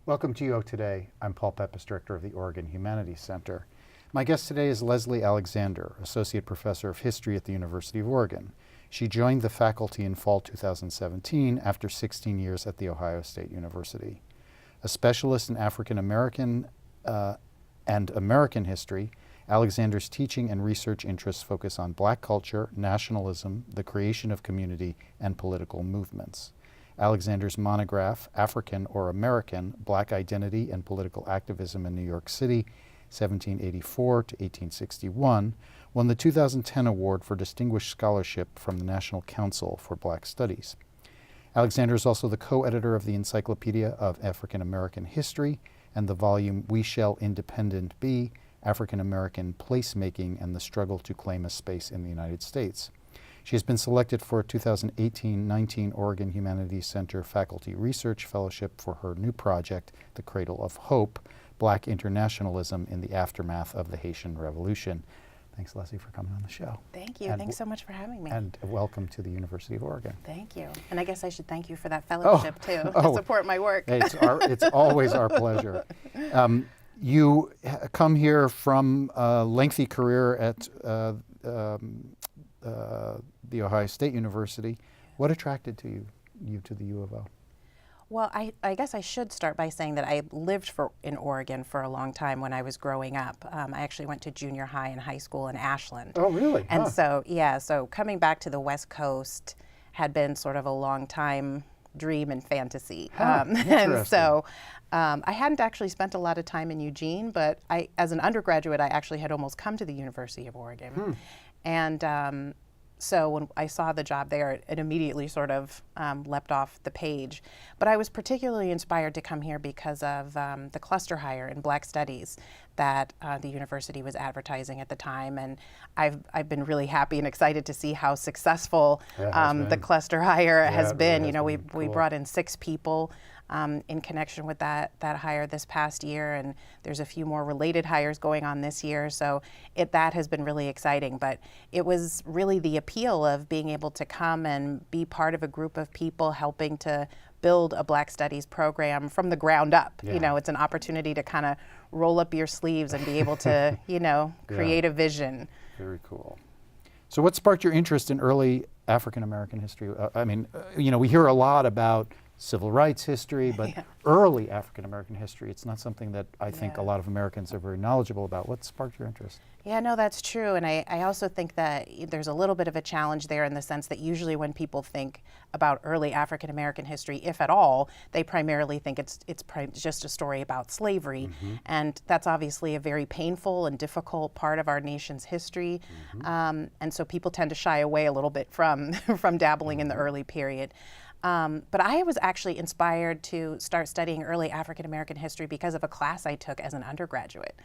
Welcome to UO Today. I'm Paul Peppis, Director of the Oregon Humanities Center. My guest today is Leslie Alexander, Associate Professor of History at the University of Oregon. She joined the faculty in fall 2017 after 16 years at The Ohio State University. A specialist in African American and American history, Alexander's teaching and research interests focus on Black culture, nationalism, the creation of community, and political movements. Alexander's monograph, African or American, Black Identity and Political Activism in New York City, 1784 to 1861, won the 2010 award for Distinguished Scholarship from the National Council for Black Studies. Alexander is also the co-editor of the Encyclopedia of African American History and the volume We Shall Independent Be, African American Placemaking and the Struggle to Claim a Space in the United States. She has been selected for a 2018-19 Oregon Humanities Center Faculty Research Fellowship for her new project, The Cradle of Hope, Black Internationalism in the Aftermath of the Haitian Revolution. Thanks, Leslie, for coming on the show. Thank you. Thanks so much for having me. And welcome to the University of Oregon. Thank you. And I guess I should thank you for that fellowship, too, to support my work. Hey, it's always our pleasure. You come here from a lengthy career at the Ohio State University. What attracted you to the U of O? Well, I guess I should start by saying that I lived in Oregon for a long time when I was growing up. I actually went to junior high and high school in Ashland. Oh, really? And so coming back to the West Coast had been sort of a long time dream and fantasy. And so I hadn't actually spent a lot of time in Eugene, but as an undergraduate, I actually had almost come to the University of Oregon. And so when I saw the job there, it immediately sort of leapt off the page. But I was particularly inspired to come here because of the cluster hire in Black Studies that the university was advertising at the time. And I've been really happy and excited to see how successful the cluster hire has been. You know, we brought in 6 people in connection with that hire this past year, and there's a few more related hires going on this year, so that has been really exciting. But it was really the appeal of being able to come and be part of a group of people helping to build a Black Studies program from the ground up. You know, it's an opportunity to kind of roll up your sleeves and be able to, you know, create a vision. Very cool. So what sparked your interest in early African American history? I mean, you know, we hear a lot about civil rights history, but early African American history, it's not something that I think a lot of Americans are very knowledgeable about. What sparked your interest? Yeah, no, that's true. And I also think that there's a little bit of a challenge there in the sense that usually when people think about early African American history, if at all, they primarily think it's just a story about slavery. And that's obviously a very painful and difficult part of our nation's history. And so people tend to shy away a little bit from dabbling in the early period. But I was actually inspired to start studying early African American history because of a class I took as an undergraduate,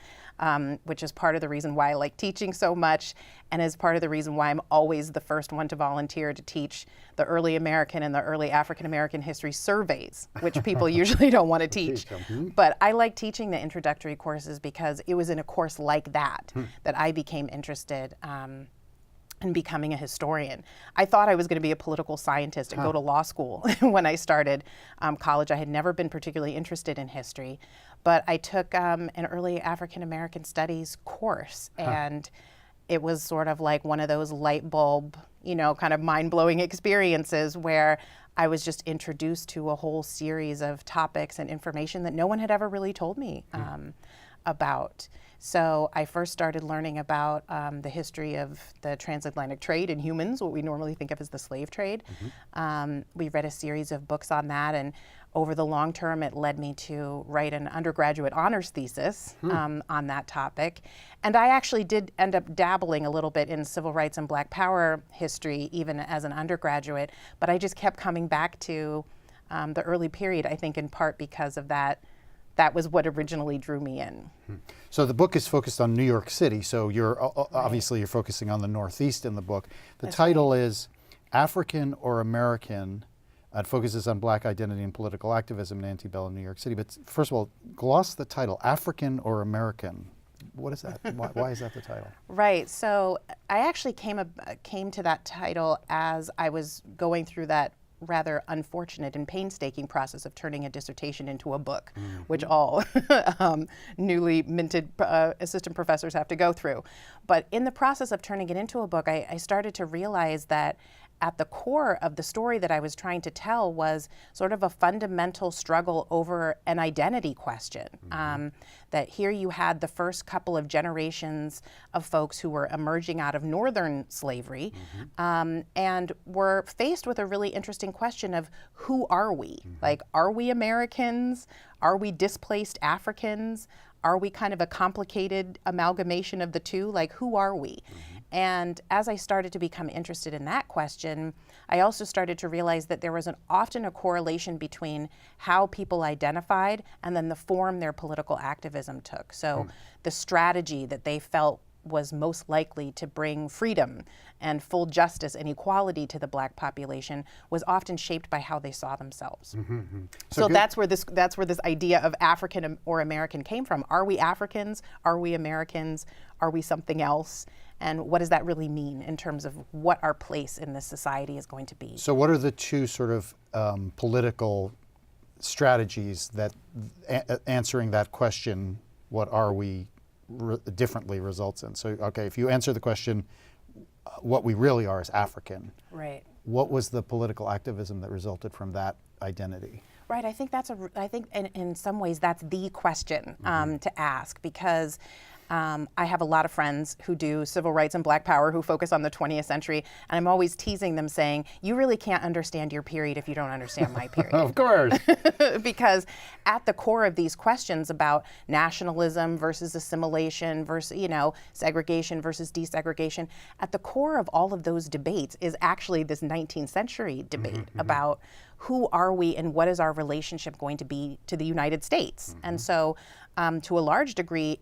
which is part of the reason why I like teaching so much, and is part of the reason why I'm always the first one to volunteer to teach the early American and the early African American history surveys, which people usually don't want to teach. But I like teaching the introductory courses because it was in a course like that that I became interested in becoming a historian. I thought I was going to be a political scientist and go to law school when I started college. I had never been particularly interested in history, but I took an early African American studies course, and it was sort of like one of those light bulb, you know, kind of mind-blowing experiences where I was just introduced to a whole series of topics and information that no one had ever really told me about. So I first started learning about the history of the transatlantic trade in humans, what we normally think of as the slave trade. We read a series of books on that, and over the long term it led me to write an undergraduate honors thesis on that topic. And I actually did end up dabbling a little bit in civil rights and Black Power history even as an undergraduate, but I just kept coming back to the early period, I think in part because of that. That was what originally drew me in. So the book is focused on New York City, so you're obviously you're focusing on the Northeast in the book. The title is African or American. It focuses on Black identity and political activism in antebellum New York City. But first of all, gloss the title, African or American. What is that? Why is that the title? Right, so I actually came to that title as I was going through that rather unfortunate and painstaking process of turning a dissertation into a book, which all newly minted assistant professors have to go through. But in the process of turning it into a book, I started to realize that at the core of the story that I was trying to tell was sort of a fundamental struggle over an identity question. That here you had the first couple of generations of folks who were emerging out of northern slavery and were faced with a really interesting question of who are we? Like, are we Americans? Are we displaced Africans? Are we kind of a complicated amalgamation of the two? Like, who are we? And as I started to become interested in that question, I also started to realize that there was often a correlation between how people identified and then the form their political activism took. So the strategy that they felt was most likely to bring freedom and full justice and equality to the Black population was often shaped by how they saw themselves. So that's where this idea of African or American came from. Are we Africans? Are we Americans? Are we something else? And what does that really mean in terms of what our place in this society is going to be? So what are the two sort of political strategies that answering that question, what are we, differently results in? So, okay, if you answer the question, what we really are is African. Right. What was the political activism that resulted from that identity? Right. I think I think in some ways that's the question to ask, because I have a lot of friends who do civil rights and Black power who focus on the 20th century, and I'm always teasing them saying, you really can't understand your period if you don't understand my period. Of course. Because at the core of these questions about nationalism versus assimilation versus, segregation versus desegregation, at the core of all of those debates is actually this 19th century debate about who are we and what is our relationship going to be to the United States. And so to a large degree,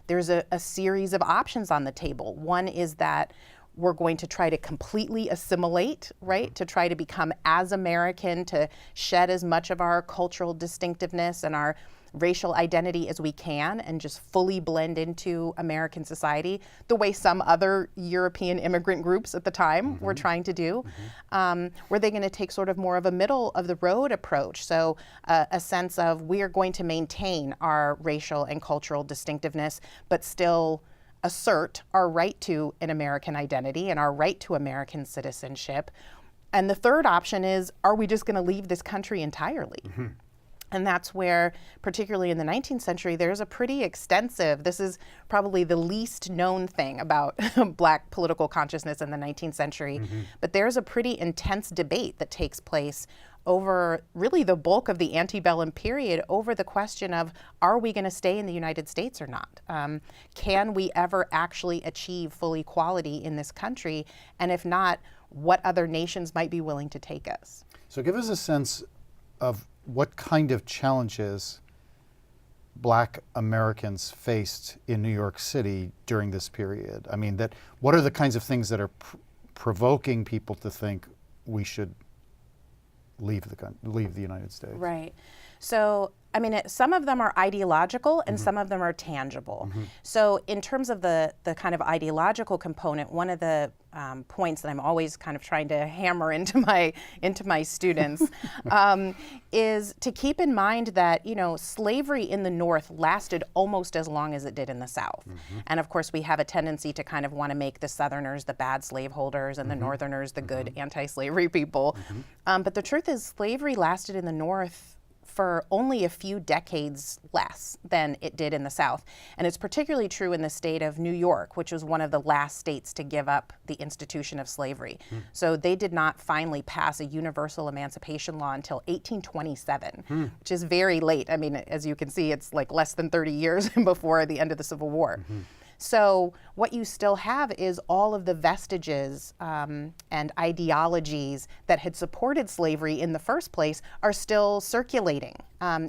there's a series of options on the table. One is that we're going to try to completely assimilate, right? To try to become as American, to shed as much of our cultural distinctiveness and our racial identity as we can and just fully blend into American society the way some other European immigrant groups at the time were trying to do. Were they going to take sort of more of a middle of the road approach? So a sense of we are going to maintain our racial and cultural distinctiveness, but still assert our right to an American identity and our right to American citizenship. And the third option is, are we just going to leave this country entirely? And that's where, particularly in the 19th century, there's a pretty extensive, this is probably the least known thing about Black political consciousness in the 19th century, but there's a pretty intense debate that takes place over really the bulk of the antebellum period over the question of, are we going to stay in the United States or not? Can we ever actually achieve full equality in this country? And if not, what other nations might be willing to take us? So give us a sense of what kind of challenges Black Americans faced in New York City during this period. I mean, what are the kinds of things that are provoking people to think we should leave the United States? Right. So, I mean, some of them are ideological and some of them are tangible. So in terms of the kind of ideological component, one of the points that I'm always kind of trying to hammer into my students is to keep in mind that, slavery in the North lasted almost as long as it did in the South. And of course, we have a tendency to kind of want to make the Southerners the bad slaveholders and the Northerners the good anti-slavery people. But the truth is, slavery lasted in the North for only a few decades less than it did in the South. And it's particularly true in the state of New York, which was one of the last states to give up the institution of slavery. So they did not finally pass a universal emancipation law until 1827, which is very late. I mean, as you can see, it's like less than 30 years before the end of the Civil War. So what you still have is all of the vestiges and ideologies that had supported slavery in the first place are still circulating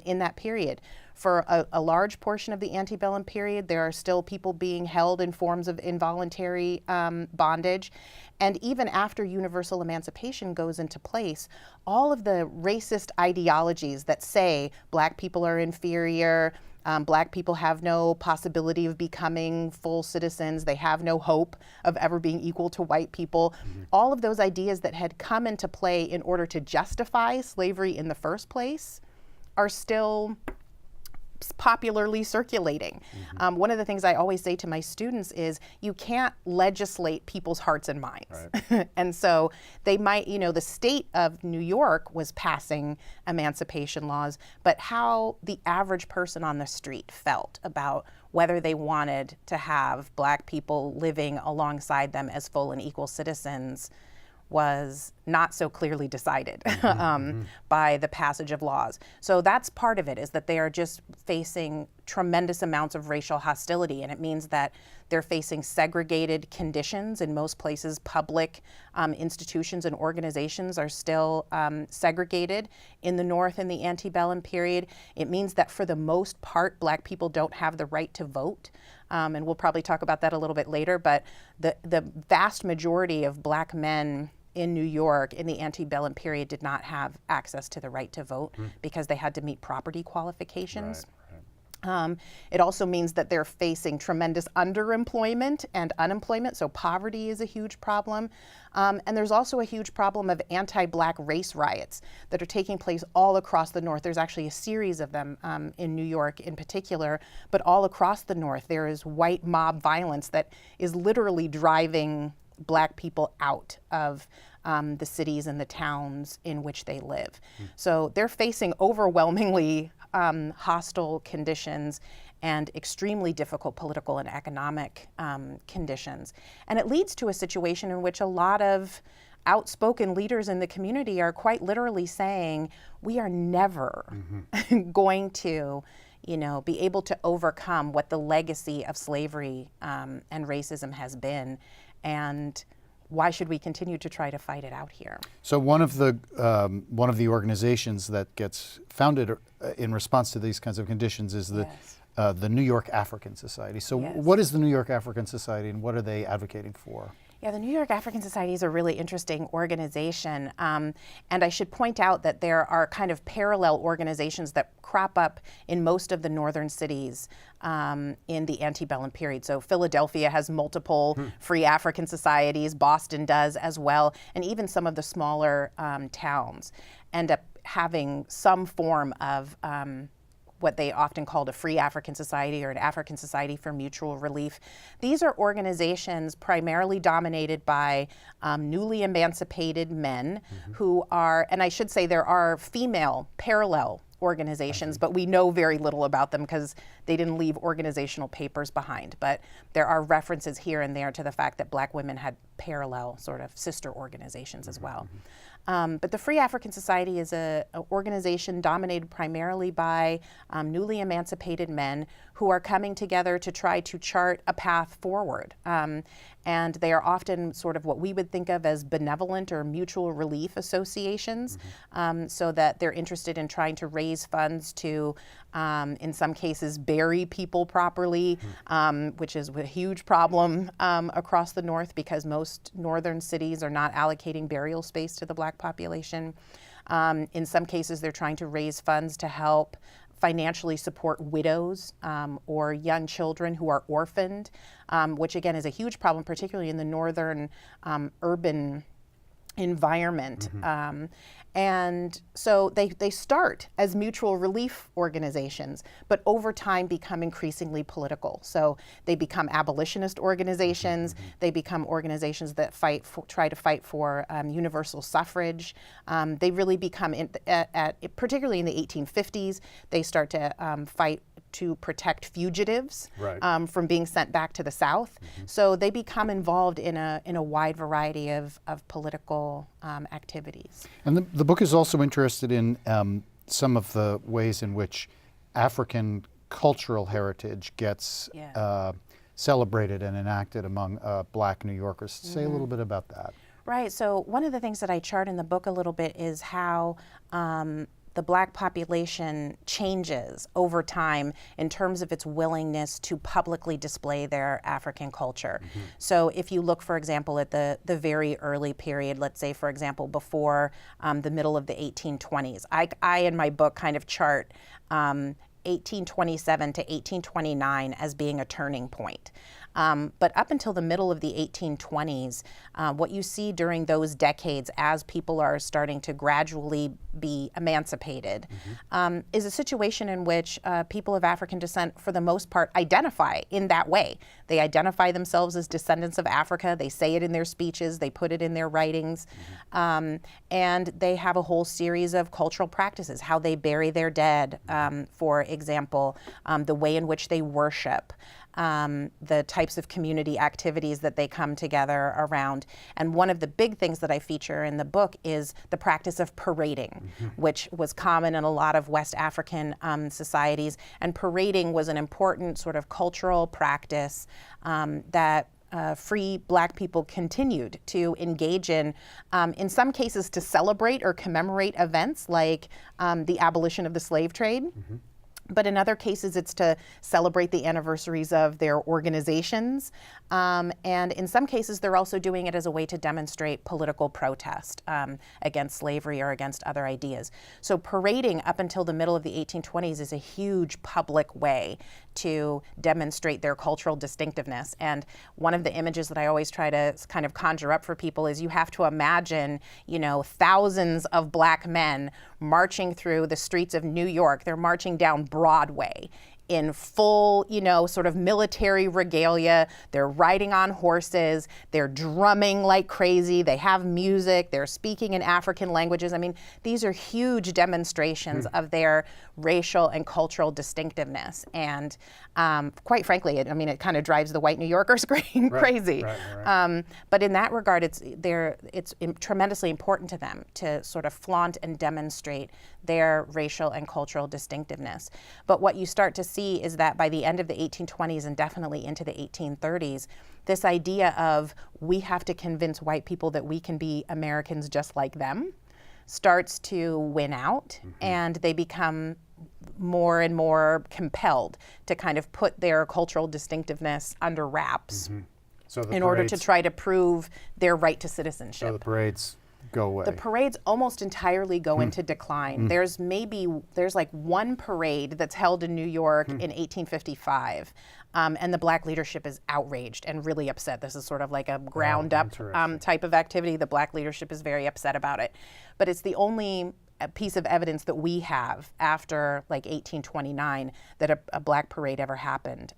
in that period. For a large portion of the antebellum period, there are still people being held in forms of involuntary bondage. And even after universal emancipation goes into place, all of the racist ideologies that say Black people are inferior, Black people have no possibility of becoming full citizens. They have no hope of ever being equal to white people. All of those ideas that had come into play in order to justify slavery in the first place are still popularly circulating. One of the things I always say to my students is you can't legislate people's hearts and minds. Right. And so they might, the state of New York was passing emancipation laws, but how the average person on the street felt about whether they wanted to have Black people living alongside them as full and equal citizens was not so clearly decided by the passage of laws. So that's part of it, is that they are just facing tremendous amounts of racial hostility, and it means that they're facing segregated conditions. In most places, public institutions and organizations are still segregated. In the North, in the antebellum period, it means that for the most part, Black people don't have the right to vote. And we'll probably talk about that a little bit later, but the vast majority of Black men in New York in the antebellum period did not have access to the right to vote because they had to meet property qualifications. Right. It also means that they're facing tremendous underemployment and unemployment, so poverty is a huge problem. And there's also a huge problem of anti-Black race riots that are taking place all across the North. There's actually a series of them in New York in particular, but all across the North there is white mob violence that is literally driving Black people out of the cities and the towns in which they live. So they're facing overwhelmingly hostile conditions and extremely difficult political and economic conditions. And it leads to a situation in which a lot of outspoken leaders in the community are quite literally saying, we are never going to be able to overcome what the legacy of slavery and racism has been. And why should we continue to try to fight it out here? So one of the organizations that gets founded in response to these kinds of conditions is the New York African Society. So what is the New York African Society, and what are they advocating for? Yeah, the New York African Society is a really interesting organization. And I should point out that there are kind of parallel organizations that crop up in most of the northern cities in the antebellum period. So Philadelphia has multiple free African societies, Boston does as well, and even some of the smaller towns end up having some form of what they often called a free African society or an African society for mutual relief. These are organizations primarily dominated by newly emancipated men who are, and I should say there are female parallel organizations, but we know very little about them because they didn't leave organizational papers behind. But there are references here and there to the fact that Black women had parallel sort of sister organizations as well. But the Free African Society is an organization dominated primarily by newly emancipated men who are coming together to try to chart a path forward. And they are often sort of what we would think of as benevolent or mutual relief associations, so that they're interested in trying to raise funds to, in some cases, bury people properly, which is a huge problem across the North because most northern cities are not allocating burial space to the Black population. In some cases, they're trying to raise funds to help financially support widows or young children who are orphaned, which again is a huge problem, particularly in the northern urban environment. And so they start as mutual relief organizations, but over time become increasingly political. So they become abolitionist organizations, they become organizations that try to fight for universal suffrage. They really become, particularly in the 1850s, they start to fight to protect fugitives from being sent back to the South. So they become involved in a wide variety of political activities. And the book is also interested in some of the ways in which African cultural heritage gets celebrated and enacted among Black New Yorkers. Say a little bit about that. Right. So one of the things that I chart in the book a little bit is how the Black population changes over time in terms of its willingness to publicly display their African culture. So if you look, for example, at the very early period, let's say, for example, before the middle of the 1820s, I in my book kind of chart 1827 to 1829 as being a turning point. But up until the middle of the 1820s, what you see during those decades as people are starting to gradually be emancipated is a situation in which people of African descent, for the most part, identify in that way. They identify themselves as descendants of Africa. They say it in their speeches. They put it in their writings. And they have a whole series of cultural practices, how they bury their dead, for example, the way in which they worship, the types of community activities that they come together around. And one of the big things that I feature in the book is the practice of parading, which was common in a lot of West African societies. And parading was an important sort of cultural practice that free Black people continued to engage in some cases to celebrate or commemorate events like the abolition of the slave trade. But in other cases, it's to celebrate the anniversaries of their organizations. And in some cases, they're also doing it as a way to demonstrate political protest against slavery or against other ideas. So parading up until the middle of the 1820s is a huge public way to demonstrate their cultural distinctiveness. And one of the images that I always try to kind of conjure up for people is you have to imagine, thousands of Black men marching through the streets of New York. They're marching down Broadway in full, sort of military regalia. They're riding on horses. They're drumming like crazy. They have music. They're speaking in African languages. I mean, these are huge demonstrations of their racial and cultural distinctivenely. And quite frankly, it kind of drives the white New Yorkers crazy. Right. But in that regard, it's tremendously important to them to sort of flaunt and demonstrate their racial and cultural distinctiveness. But what you start to see is that by the end of the 1820s and definitely into the 1830s, this idea of we have to convince white people that we can be Americans just like them starts to win out, and they become more and more compelled to kind of put their cultural distinctiveness under wraps in order to try to prove their right to citizenship. So the parades go away. The parades almost entirely go into decline. There's like one parade that's held in New York in 1855, and the Black leadership is outraged and really upset. This is sort of like a ground up type of activity. The Black leadership is very upset about it. But it's the only piece of evidence that we have after like 1829 that a Black parade ever happened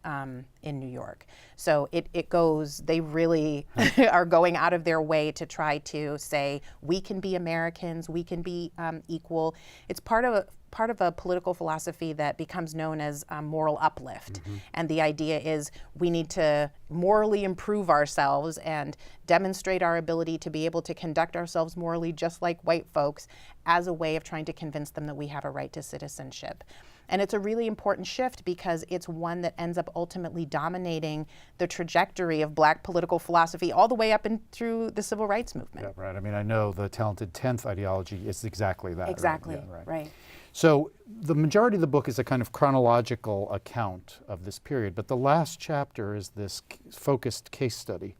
in New York. So they really are going out of their way to try to say, we can be Americans, we can be equal. It's part of a political philosophy that becomes known as moral uplift. And the idea is we need to morally improve ourselves and demonstrate our ability to be able to conduct ourselves morally just like white folks as a way of trying to convince them that we have a right to citizenship. And it's a really important shift because it's one that ends up ultimately dominating the trajectory of Black political philosophy all the way up and through the Civil Rights Movement. Yeah, right. I know the Talented Tenth ideology is exactly that. Exactly, right? Yeah, right. So the majority of the book is a kind of chronological account of this period, but the last chapter is this focused case study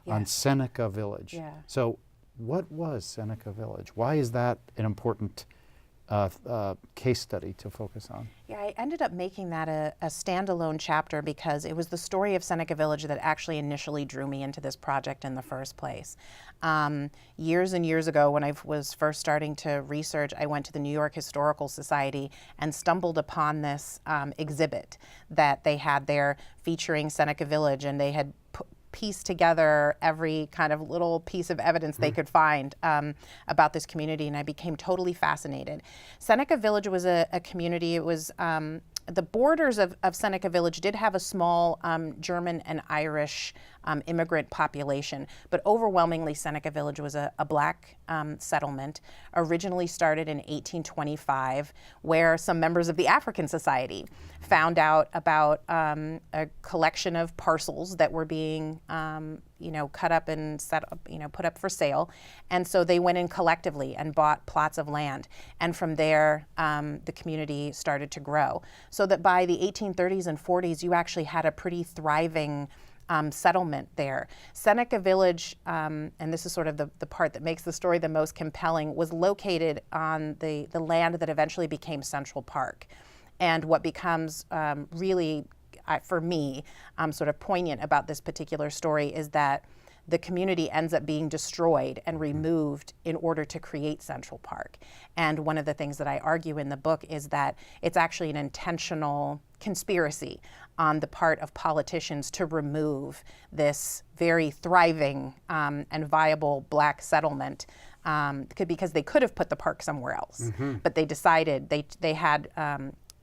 on Seneca Village. Yeah. So what was Seneca Village? Why is that an important case study to focus on? Yeah, I ended up making that a standalone chapter because it was the story of Seneca Village that actually initially drew me into this project in the first place. Years and years ago, when I was first starting to research, I went to the New York Historical Society and stumbled upon this exhibit that they had there featuring Seneca Village, and they had piece together every kind of little piece of evidence they could find about this community, and I became totally fascinated. Seneca Village was a community. It was the borders of Seneca Village did have a small German and Irish immigrant population, but overwhelmingly Seneca Village was a Black settlement, originally started in 1825, where some members of the African Society found out about a collection of parcels that were being cut up and put up for sale. And so they went in collectively and bought plots of land. And from there, the community started to grow. So that by the 1830s and 40s, you actually had a pretty thriving settlement there. Seneca Village, and this is sort of the part that makes the story the most compelling, was located on the land that eventually became Central Park. And what becomes really, for me, sort of poignant about this particular story is that the community ends up being destroyed and removed in order to create Central Park. And one of the things that I argue in the book is that it's actually an intentional conspiracy on the part of politicians to remove this very thriving and viable black settlement because they could have put the park somewhere else. But they decided they had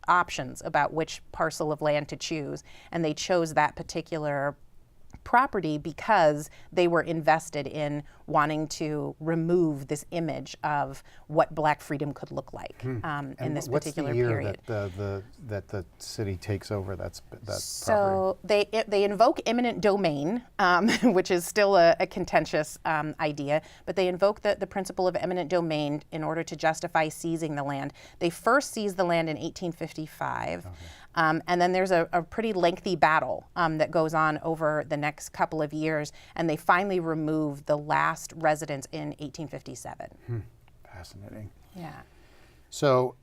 options about which parcel of land to choose, and they chose that particular property because they were invested in wanting to remove this image of what black freedom could look like in this particular period. What's the year that the city takes over that property? So they invoke eminent domain, which is still a contentious idea, but they invoke the principle of eminent domain in order to justify seizing the land. They first seized the land in 1855. Okay. And then there's a pretty lengthy battle that goes on over the next couple of years, and they finally remove the last residents in 1857. Fascinating. Yeah. So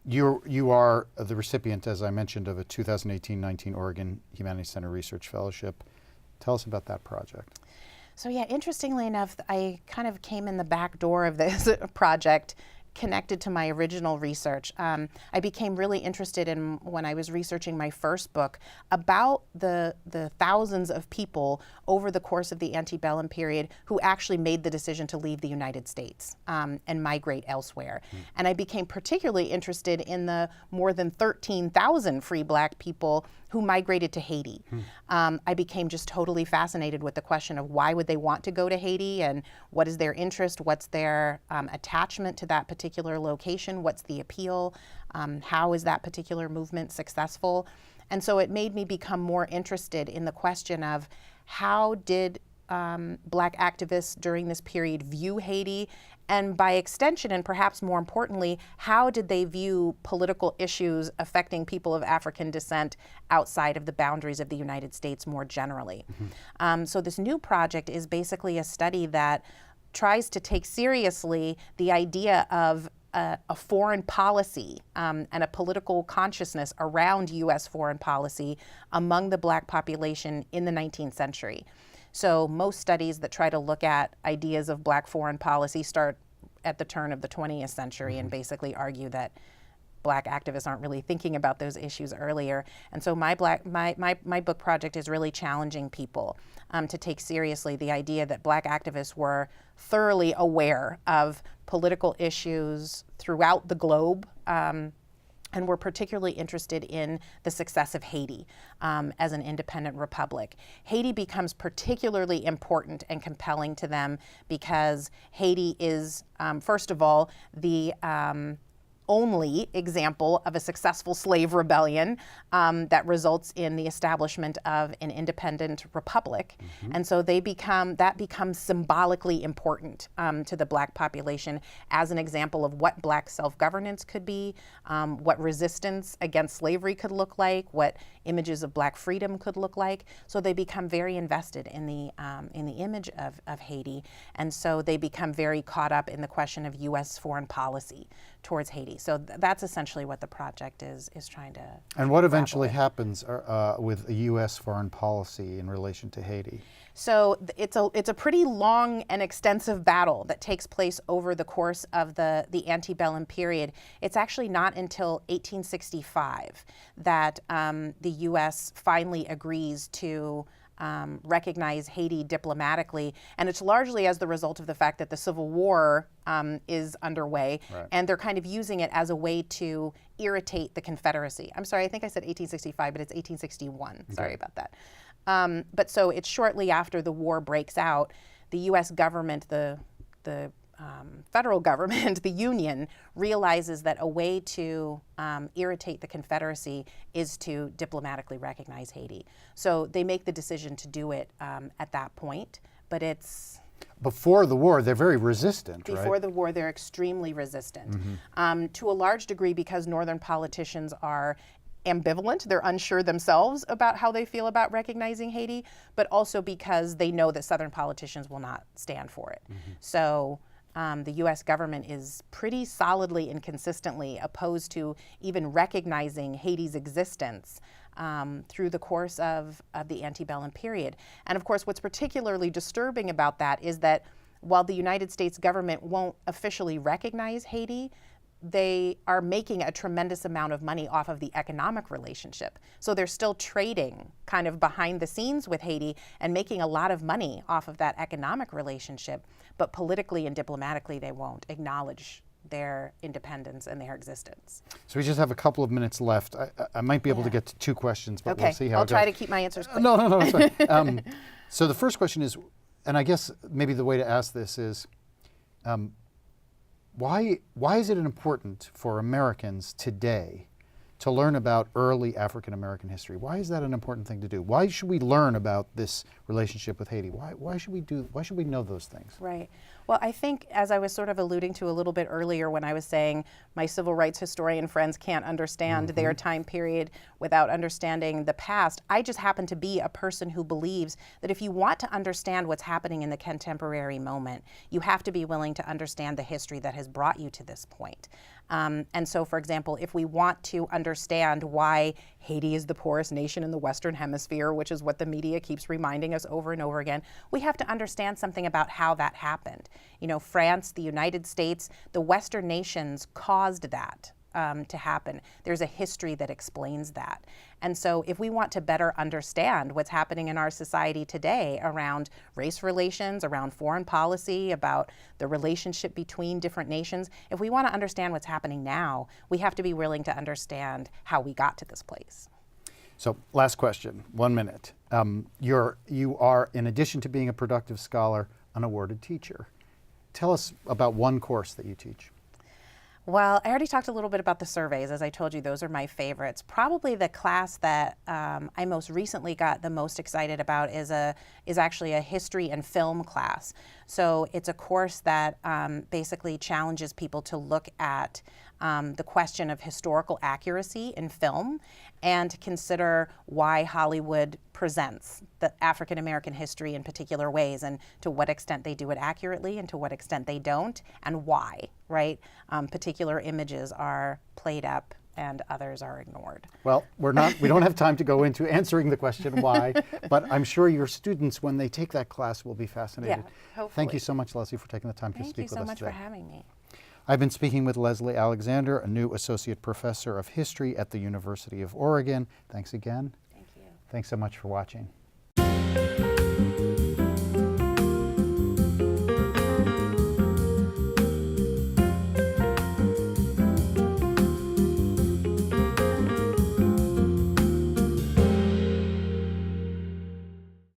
you are the recipient, as I mentioned, of a 2018-19 Oregon Humanities Center Research Fellowship. Tell us about that project. So yeah, interestingly enough, I kind of came in the back door of this project connected to my original research. I became really interested in, when I was researching my first book, about the thousands of people over the course of the antebellum period who actually made the decision to leave the United States and migrate elsewhere. And I became particularly interested in the more than 13,000 free black people who migrated to Haiti. I became just totally fascinated with the question of why would they want to go to Haiti, and what is their interest, what's their attachment to that particular location, what's the appeal, how is that particular movement successful. And so it made me become more interested in the question of how did black activists during this period view Haiti, and by extension, and perhaps more importantly, how did they view political issues affecting people of African descent outside of the boundaries of the United States more generally. So this new project is basically a study that tries to take seriously the idea of a foreign policy and a political consciousness around U.S. foreign policy among the black population in the 19th century. So most studies that try to look at ideas of black foreign policy start at the turn of the 20th century and basically argue that black activists aren't really thinking about those issues earlier. And so my book project is really challenging people to take seriously the idea that black activists were thoroughly aware of political issues throughout the globe, and we're particularly interested in the success of Haiti as an independent republic. Haiti becomes particularly important and compelling to them because Haiti is, first of all, the only example of a successful slave rebellion that results in the establishment of an independent republic. And so that becomes symbolically important to the black population as an example of what black self-governance could be, what resistance against slavery could look like, what images of black freedom could look like. So they become very invested in the image of Haiti. And so they become very caught up in the question of U.S. foreign policy towards Haiti. So that's essentially what the project is trying to. And what eventually happens with U.S. foreign policy in relation to Haiti? So it's a pretty long and extensive battle that takes place over the course of the antebellum period. It's actually not until 1865 that the U.S. finally agrees to recognize Haiti diplomatically, and it's largely as the result of the fact that the Civil War is underway, and they're kind of using it as a way to irritate the Confederacy. I'm sorry, I think I said 1865, but it's 1861. Okay. Sorry about that. But so it's shortly after the war breaks out, the U.S. government, the federal government, the Union, realizes that a way to irritate the Confederacy is to diplomatically recognize Haiti. So they make the decision to do it at that point, but it's... Before the war, they're very resistant, right? Before the war, they're extremely resistant. To a large degree because Northern politicians are ambivalent. They're unsure themselves about how they feel about recognizing Haiti, but also because they know that Southern politicians will not stand for it. So the U.S. government is pretty solidly and consistently opposed to even recognizing Haiti's existence through the course of the antebellum period. And of course, what's particularly disturbing about that is that while the United States government won't officially recognize Haiti, they are making a tremendous amount of money off of the economic relationship. So they're still trading kind of behind the scenes with Haiti and making a lot of money off of that economic relationship, but politically and diplomatically they won't acknowledge their independence and their existence. So we just have a couple of minutes left. I might be able to get to two questions, but we'll see how I'll it try goes. to keep my answers quick. No, that's fine. So the first question is, and I guess maybe the way to ask this is, why is it important for Americans today to learn about early African American history? Why is that an important thing to do? Why should we learn about this relationship with Haiti? Why should we know those things? Right. Well, I think, as I was sort of alluding to a little bit earlier when I was saying my civil rights historian friends can't understand their time period without understanding the past, I just happen to be a person who believes that if you want to understand what's happening in the contemporary moment, you have to be willing to understand the history that has brought you to this point. And so, for example, if we want to understand why Haiti is the poorest nation in the Western Hemisphere, which is what the media keeps reminding us over and over again, we have to understand something about how that happened. You know, France, the United States, the Western nations caused that to happen. There's a history that explains that. And so if we want to better understand what's happening in our society today around race relations, around foreign policy, about the relationship between different nations, if we want to understand what's happening now, we have to be willing to understand how we got to this place. So last question, 1 minute. You are, in addition to being a productive scholar, an awarded teacher. Tell us about one course that you teach. Well, I already talked a little bit about the surveys. As I told you, those are my favorites. Probably the class that I most recently got the most excited about is actually a history and film class. So it's a course that basically challenges people to look at the question of historical accuracy in film and to consider why Hollywood presents the African American history in particular ways and to what extent they do it accurately and to what extent they don't and why, right? Particular images are played up and others are ignored. Well, we don't have time to go into answering the question why, but I'm sure your students, when they take that class, will be fascinated. Yeah, hopefully. Thank you so much, Leslie, for taking the time to speak with us today. Thank you so much for having me. I've been speaking with Leslie Alexander, a new associate professor of history at the University of Oregon. Thanks again. Thank you. Thanks so much for watching.